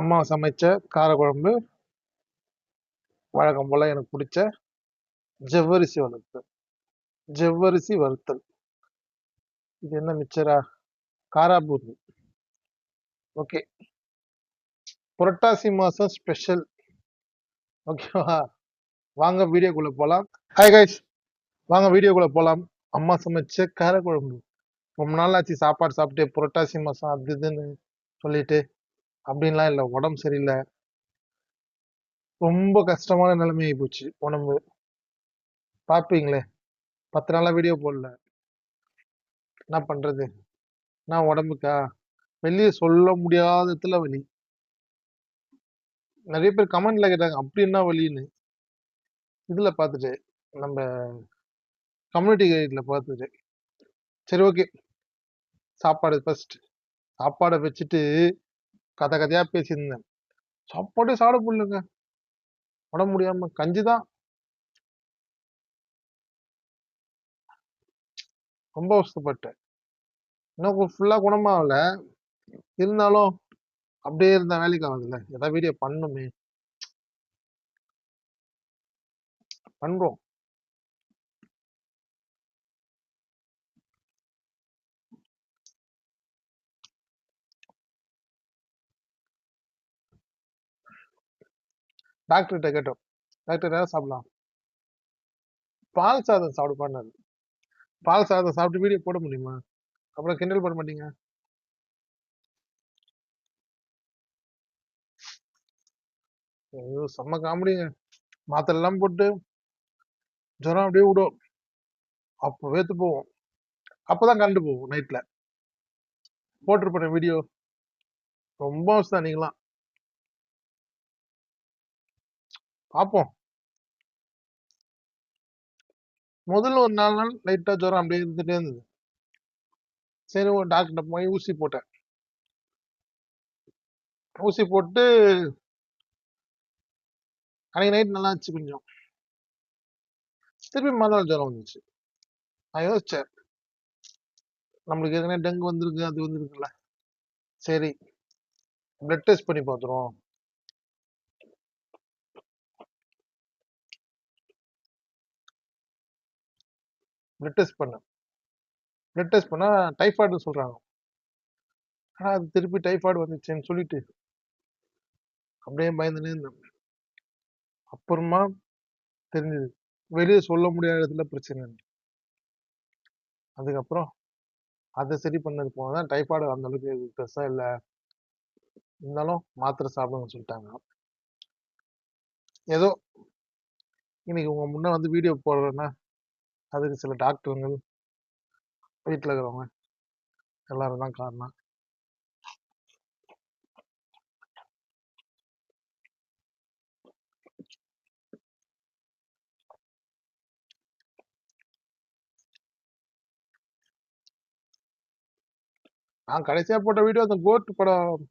அம்மா சமைச்ச காரக்குழம்பு, வழக்கம் போல எனக்கு பிடிச்ச ஜவ்வரிசி வறுத்தல். ஜவ்வரிசி வறுத்தல். இது என்ன மிச்சரா? காராபூந்தி. ஓகே. புரட்டாசி மாசம் ஸ்பெஷல். ஓகேவா? வாங்க வீடியோக்குள்ள போலாம். ஹாய் கைஸ், வாங்க வீடியோக்குள்ள போலாம். அம்மா சமைச்ச காரக்குழம்பு. ரொம்ப நாள் ஆச்சு சாப்பாடு சாப்பிட்டு. புரட்டாசி மாசம் அது இதுன்னு சொல்லிட்டு அப்படின்லாம் இல்லை. உடம்பு சரியில்லை. ரொம்ப கஷ்டமான நிலைமை ஆகி போச்சு உடம்பு. பாப்பீங்களே, 10 நாளா வீடியோ போடல. என்ன பண்றது? நான் உடம்புக்கா வெளியே சொல்ல முடியாததுல வலி. நிறைய பேர் கமெண்ட்ல கேட்டாங்க அப்படி என்ன வலின்னு. இதுல பார்த்துட்டு, நம்ம கம்யூனிட்டி கைட்ல பார்த்துட்டு, சரி ஓகே, சாப்பாடு ஃபர்ஸ்ட். சாப்பாடை வச்சுட்டு கதை கதையா பேசியிருந்தேன். சாப்பாடே சாப்பிட முடியலங்க, உடம்பு முடியாம. கஞ்சி தான். ரொம்ப அவஸ்தைப்பட்டேன். இன்னும் ஃபுல்லா குணமாகல. இருந்தாலும் அப்படியே இருந்த வேலைக்கு ஆகுதுல்ல, ஏதாவது வீடியோ பண்ணுமே. பண்றோம். டாக்டர்கிட்ட கேட்டோம், டாக்டர் ஏதாவது சாப்பிடலாம். பால் சாதம் சாப்பிடுப்பான்னு. பால் சாதம் சாப்பிட்டு வீடியோ போட முடியுமா? அப்புறம் கிண்டல் பண்ண மாட்டீங்க? ஐயோ செம்ம காமெடிங்க. மாத்திரை எல்லாம் போட்டு ஜுரம் அப்படியே விடும். அப்போ வேத்து போவோம். அப்பதான் கரண்ட் போகும் நைட்ல. போட்டிருப்பேன் வீடியோ. ரொம்ப அவசரம். நீங்களாம் பார்ப்போம். முதல்ல ஒரு 4 நாள் லைட்டா ஜுரம் அப்படியே இருந்துட்டே இருந்தது. சரி ஒரு டாக்டர்கிட்ட போய் ஊசி போட்டேன். ஊசி போட்டு அன்னைக்கு நைட் நல்லா இருந்துச்சு கொஞ்சம். திருப்பி மறுநாள் ஜுரம் வந்துச்சு. நான் யோசிச்சேன், நம்மளுக்கு எதுனா டெங்கு வந்திருக்கு, அது வந்துருக்குல்ல. சரி, பிளட் டெஸ்ட் பண்ணி பார்த்துருவோம். பிளட் டெஸ்ட் பண்ணேன். பிளட் டெஸ்ட் பண்ணா டைஃபாய்டுன்னு சொல்றாங்க. ஆனா அது திருப்பி டைஃபாய்டு வந்துச்சுன்னு சொல்லிட்டு அப்படியே பயந்துனே இருந்தேன். அப்புறமா தெரிஞ்சது வெளியே சொல்ல முடியாத இடத்துல பிரச்சனை. அதுக்கப்புறம் அதை சரி பண்ணது போனதான் டைஃபாய்டு அந்த அளவுக்கு பெருசா இல்லை, இருந்தாலும் மாத்திரை சாப்பிடுங்கன்னு சொல்லிட்டாங்க. ஏதோ இன்னைக்கு உங்க முன்ன வந்து வீடியோ போடுறேன்னா அதுக்கு சில டாக்டருங்கள், வீட்டில் இருக்கிறவங்க எல்லாரும் தான் காரணம். நான் கடைசியா போட்ட வீடியோ அந்த கோட் படம்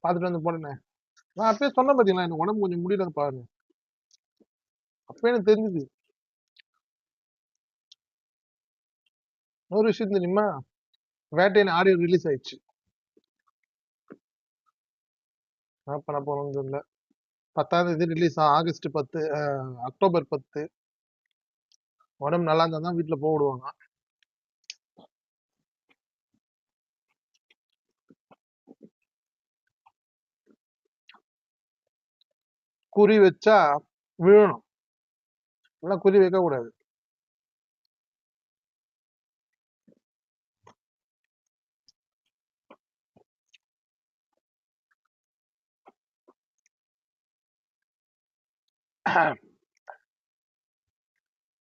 பார்த்துட்டு வந்து போனேன். நான் அப்பயே சொன்னேன் பாத்தீங்களா, எனக்கு உடம்பு கொஞ்சம் முடியல பாருங்க. அப்பயே எனக்கு தெரிஞ்சுது. ஒரு விஷயம் தெரியுமா? வேட்டையின் ஆடியோ ரிலீஸ் ஆயிடுச்சு. என்ன பண்ண போறோம்னு தெரியல. 10ஆம் தேதி ரிலீஸ் ஆகஸ்ட் 10, அக்டோபர் 10. உடம்பு நல்லா இருந்தா தான் வீட்டுல போக விடுவாங்க. குறி வச்சா விழணும், எல்லாம் குறி வைக்க கூடாது.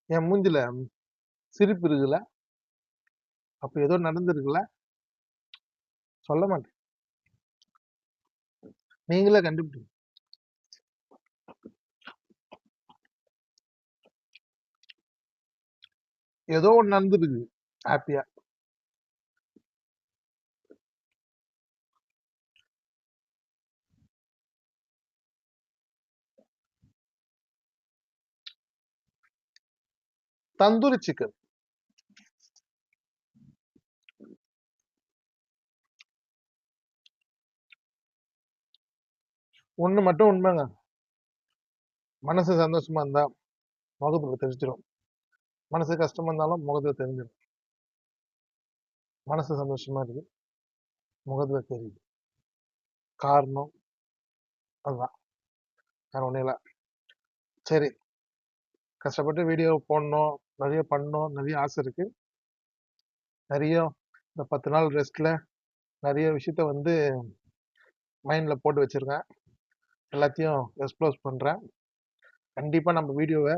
என் மூஞ்சில சிரிப்பு இருக்குல்ல, அப்ப ஏதோ நடந்திருக்குல்ல. சொல்ல மாட்டேன், நீங்களே கண்டுபிடிங்க. ஏதோ ஒண்ணு நடந்துருக்கு ஹாப்பியா. தந்தூரி சிக்கன். ஒண்ணு மட்டும் உண்மைங்க. மனசு சந்தோஷமா இருந்தா முகத்துல தெரிஞ்சிடும். மனசு கஷ்டமா இருந்தாலும் முகத்துல தெரிஞ்சிடும். மனசு சந்தோஷமா இருக்கு, முகத்துல தெரியுது. காரணம் அதுதான். வேற ஒண்ணும் இல்ல. சரி, கஷ்டப்பட்டு வீடியோ போடணும், நிறைய பண்ணணும், நிறைய ஆசை இருக்கு. நிறைய இந்த 10 நாள் ரெஸ்ட்ல நிறைய விஷயத்த வந்து மைண்ட்ல போட்டு வச்சிருக்கேன். எல்லாத்தையும் எக்ஸ்ப்ளோர் பண்றேன். கண்டிப்பா நம்ம வீடியோவை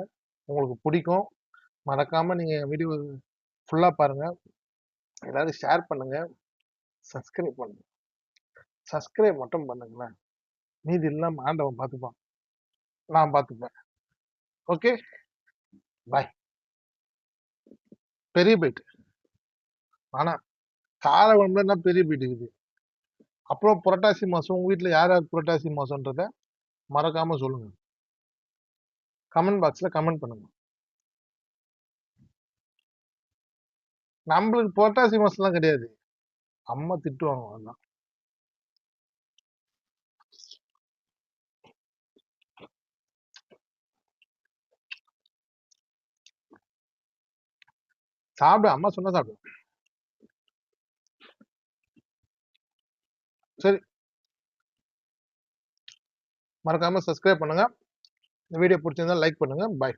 உங்களுக்கு பிடிக்கும். மறக்காம நீங்க வீடியோ ஃபுல்லா பாருங்க. எல்லாரும் ஷேர் பண்ணுங்க, சப்ஸ்கிரைப் பண்ணுங்க. சப்ஸ்கிரைப் மட்டும் பண்ணுங்களேன். மீதி இல்லாம ஆண்டவன் பார்த்துப்பான். நான் பார்த்துப்பேன். ஓகே, பாய். பெரிய பைட். ஆனா கார குழம்புல பெரிய பைட் இருக்குது. அப்புறம் புரட்டாசி மாசம் உங்க வீட்டுல யார் யார் புரட்டாசி மாசம்ன்றத மறக்காம சொல்லுங்க. கமெண்ட் பாக்ஸ்ல கமெண்ட் பண்ணுங்க. நம்மளுக்கு புரட்டாசி மாசம்லாம் கிடையாது. அம்மா திட்டுவாங்க. அதெல்லாம் சாப்பிடு, அம்மா சொன்னா சாப்பிடு. சரி, மறக்காம சப்ஸ்கிரைப் பண்ணுங்க. இந்த வீடியோ பிடிச்சிருந்தா லைக் பண்ணுங்க. பாய்.